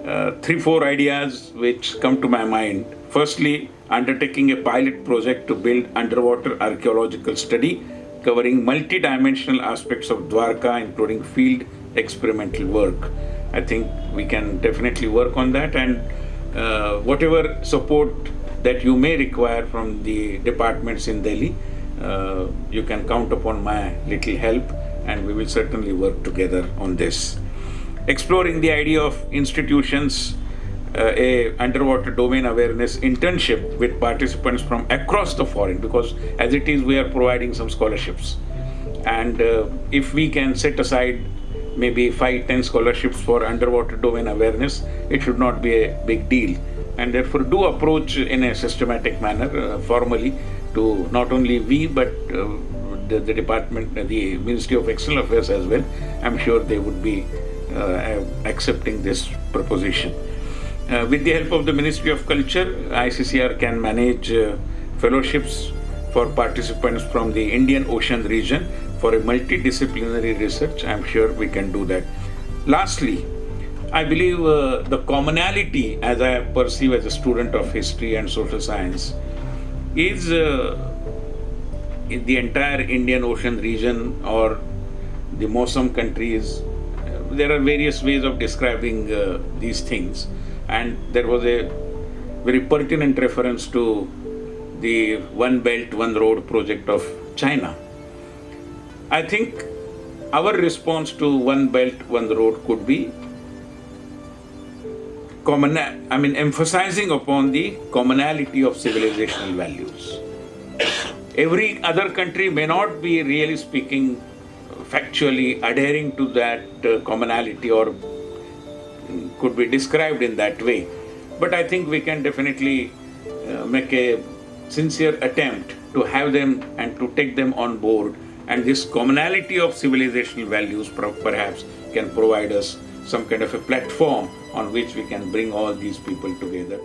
4 ideas which come to my mind. Firstly, undertaking a pilot project to build underwater archaeological study covering multi-dimensional aspects of Dwarka, including field experimental work. I think we can definitely work on that, and whatever support that you may require from the departments in Delhi, you can count upon my little help, and we will certainly work together on this. Exploring the idea of institutions, a underwater domain awareness internship with participants from across the foreign, because as it is, we are providing some scholarships, and if we can set aside maybe 5-10 scholarships for underwater domain awareness, it should not be a big deal. And therefore do approach in a systematic manner, formally, to not only we but the department, the Ministry of External Affairs as well. I'm sure they would be accepting this proposition. With the help of the Ministry of Culture, ICCR can manage fellowships for participants from the Indian Ocean region for a multidisciplinary research. I'm sure we can do that. Lastly, I believe the commonality, as I perceive as a student of history and social science, is in the entire Indian Ocean region or the Mosam countries. There are various ways of describing these things, and there was a very pertinent reference to the One Belt, One Road project of China. I think our response to One Belt, One Road could be emphasizing upon the commonality of civilizational values. Every other country may not be, really speaking, factually adhering to that commonality or could be described in that way. But I think we can definitely make a sincere attempt to have them and to take them on board. And this commonality of civilizational values perhaps can provide us some kind of a platform on which we can bring all these people together.